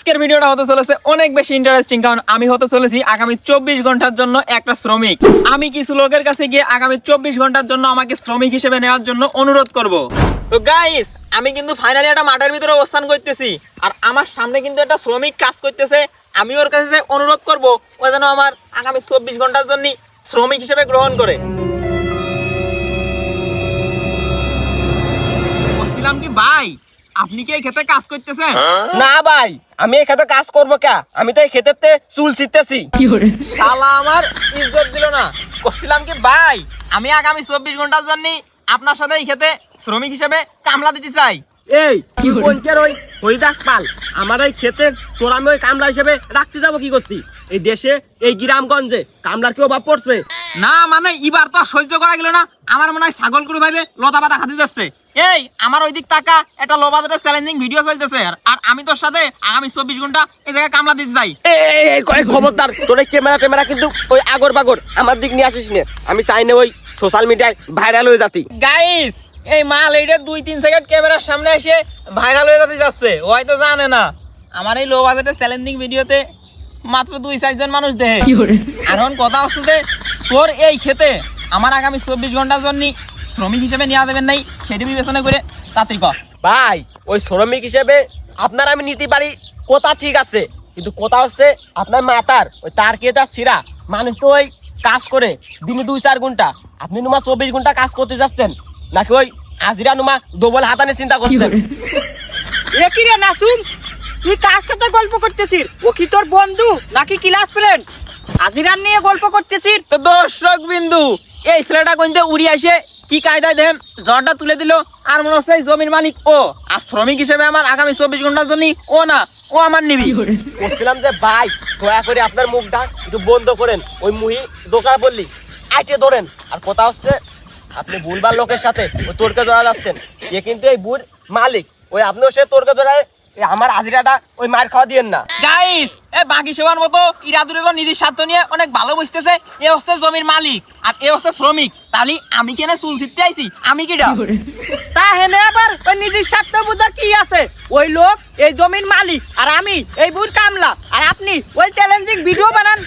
আজকের ভিডিওটা হতে চলেছে অনেক বেশি ইন্টারেস্টিং, কারণ আমি হতে চলেছি আগামী 24 ঘন্টার জন্য একটা শ্রমিক। আমি কিছু লোকের কাছে গিয়ে আগামী 24 ঘন্টার জন্য আমাকে শ্রমিক হিসেবে নেওয়ার জন্য অনুরোধ করব। তো গাইস, আমি কিন্তু ফাইনালি একটা মাঠের ভিতরে অবস্থান করতেছি, আর আমার সামনে কিন্তু একটা শ্রমিক কাজ করতেছে। আমি ওর কাছে অনুরোধ করব ও যেন আমার আগামী 24 ঘন্টার জন্য শ্রমিক হিসেবে গ্রহণ করে। বলছিলাম কি ভাই, আপনি কি এই ক্ষেতে কাজ করতেছেন? না ভাই, আমি এই ক্ষেতে কাজ করবো কে? আমি তো এই ক্ষেতেতে চুল ছিটতেছি। শালা আমার ইজ্জত দিল না। বলছিলাম কি ভাই, আমি আগামী 24 ঘন্টার জন্য আপনার সাথে এই ক্ষেতে শ্রমিক হিসেবে কামলা দিতে চাই। এই কোনকের ওই হরিদাস পাল আমার এই ক্ষেতে তোর আমি ওই কামলা হিসেবে রাখতে যাবো কি করতি? এই দেশে এই গ্রামগঞ্জে কামলার কি অভাব পড়ছে? না মানে এবার তো সহ্য করা গেল না। আমার মনে হয় ছাগল করে ভাইবে লতা পাতা খাতে যাচ্ছে। এই আমার ওই দিক টাকা একটা লোবাজের চ্যালেঞ্জিং ভিডিও চলতেছে, আর আমি তোর সাথে আগামী 24 ঘন্টা এই জায়গায় কামলা দিতে চাই। এই কয়েক খবরদার, তোর এই ক্যামেরা কিন্তু ওই আগর বাগর আমার দিক নিয়ে আসিস না। আমি চাই না ওই সোশ্যাল মিডিয়ায় ভাইরাল হয়ে যাতি। গাইস, এই মাল এইটা 2-3 সেকেন্ড ক্যামেরার সামনে এসে ভাইরাল হয়ে যেতে যাচ্ছে। ও হয়তো জানে না আমার এই লো বাজেটের চ্যালেঞ্জিং ভিডিওতে মাত্র 2-4 জন মানুষ দেখে। এখন কথা হচ্ছে যে তোর এই ক্ষেতে আমার আগামী 24 ঘন্টার জন্য শ্রমিক হিসেবে নেওয়া দেবেন নাই, সেটি বিবেচনা করে তাড়াতাড়ি কর। ভাই, ওই শ্রমিক হিসেবে আপনার আমি নিতে পারি, কথা ঠিক আছে, কিন্তু কথা হচ্ছে আপনার মাতার ওই তার কে তার সিরা মানুষ তো ওই কাজ করে দিনে 2-4 ঘন্টা, আপনি নুমা 24 ঘন্টা কাজ করতে যাচ্ছেন নাকি ওই হাজিরা নুমা ডবল হাতানে চিন্তা করছেন? এ কি রে নাসুম, তুই কার সাথে গল্প করতেছিস? ও কি তোর বন্ধু নাকি ক্লাস ফ্রেন্ড? হাজিরান নিয়ে গল্প করতেছিস? তো দর্শক বিন্দু, এই ছেলেটা কোনতে উড়ি আসে কি কায়দায় দেখেন জ্বরটা তুলে দিল, আর মনে হচ্ছে জমির মালিক ও, আর শ্রমিক হিসেবে আমার আগামী 24 ঘন্টার জন্য ও না, ও আমার নিবি। বলছিলাম যে ভাই, দয়া করে আপনার মুখটা একটু বন্ধ করেন, ওই মুহি দোকান বললি আইটে ধরেন। আর কথা হচ্ছে আপনি ভুলবার লোকের সাথে ওই তর্কে জড়া যাচ্ছেন। এ কিন্তু এই বুড় মালিক, ওই আপনিও সে তর্কে জড়ায় আমার হাজিরাটা ওই মার খাওয়া দিয়েন না। গাইস, এ বাকি সেবার মতো ইরাদুরেরও নিজের স্বার্থ নিয়ে অনেক ভালো বুঝতেছে। এ হচ্ছে জমির মালিক আর এ হচ্ছে শ্রমিক, তাহলে আমি কেন চুল ছিটতে আইছি? আমি কিটা? তা হেনে আবার ওই নিজের স্বার্থ বুঝার কি আছে? ওই লোক এই জমির মালিক আর আমি এই বুড় কামলা, আর আপনি ওই চ্যালেঞ্জিং ভিডিও বানান।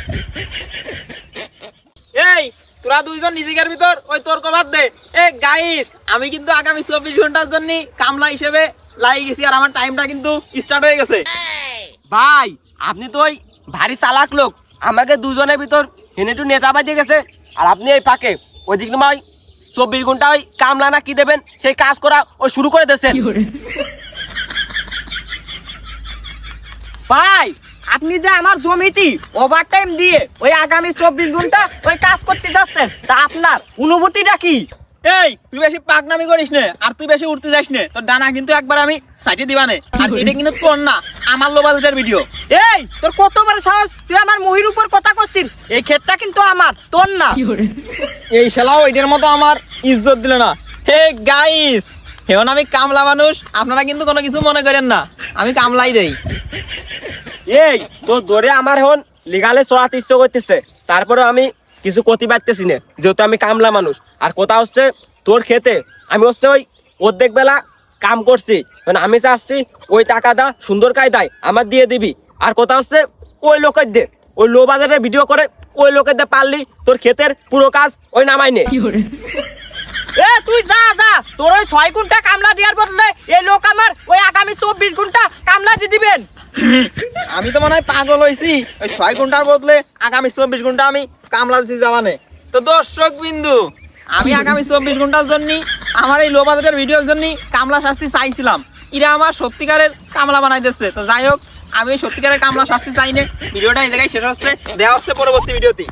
এই তোরা দুইজন নিজেদের ভিতর ওই তর্ক বাদ দে। এ গাইস, আমি কিন্তু আগামী 24 ঘন্টার জন্য কামলা হিসেবে লাগি গেছি, আর আমার টাইমটা কিন্তু স্টার্ট হয়ে গেছে। ভাই, আপনি তো ওই ভারী চালাক লোক, আমাকে দুজনের ভিতর হেনে একটু নেতা দিয়ে গেছে, আর আপনি এই ফাঁকে ওই দিক ওই 24 ঘন্টা ওই কামলা না কি দেবেন সেই কাজ করা ওই শুরু করে দিয়েছেন। ভাই, আপনি যে আমার জমিতে ওভারটাইম দিয়ে ওই আগামী 24 ঘন্টা ওই কাজ করতে যাচ্ছেন, তা আপনার অনুভূতিটা কি? এই তুই বেশি পাকনামি করিস না, আর তুই বেশি উঠতে যাস না, তোর ডানা কিন্তু একবার আমি সাইডে দিবানে। আর এটা কিন্তু তোর না, আমার লো বাজেটের ভিডিও। এই তোর কত বড় সাহস, তুই আমার মহির উপর কথা করছিস? এই ক্ষেতটা কিন্তু আমার, তোর না। এই শালাও এটার মতো আমার ইজ্জত দিল না। হে গাইস, হেন আমি কামলা মানুষ, আপনারা কিন্তু কোনো কিছু মনে করেন না, আমি কামলাই দেই। এই তোর ধরে আমার এখন লিগালে চড়াতে ইচ্ছে করতেছে, তারপরে আমি কিছু করতে পারতেছি না, যেহেতু আমি কামলা মানুষ। আর কথা হচ্ছে তোর খেতে আমি হচ্ছে ওই অর্ধেক বেলা কাম করছি, মানে আমি চাচ্ছি ওই টাকাটা সুন্দর কায়দায় আমার দিয়ে দিবি। আর কথা হচ্ছে ওই লোকের দে, ওই লো বাজারে ভিডিও করে ওই লোকের দে পারলি তোর ক্ষেতের পুরো কাজ ওই নামাই নে। এ তুই যা যা, তোর ওই 6 ঘন্টা কামলা দেওয়ার বদলে এই লোক আমার ওই আগামী 24 ঘন্টা কামলা দিয়ে দিবেন। আমি তো মনে হয় পাগল হয়েছি, ওই 6 ঘন্টার বদলে আগামী 24 ঘন্টা আমি কামলা দিতে যাবানে। তো দর্শক বিন্দু, আমি আগামী 24 ঘন্টার জন্য আমার এই লো বাজেটের ভিডিওর জন্য কামলা শাস্তি চাইছিলাম, এরা আমার সত্যিকারের কামলা বানাই দিচ্ছে। তো যাই হোক, আমি সত্যিকারের কামলা শাস্তি চাই না। ভিডিওটা এই জায়গায় শেষ হচ্ছে, দেখা হচ্ছে পরবর্তী ভিডিওতে।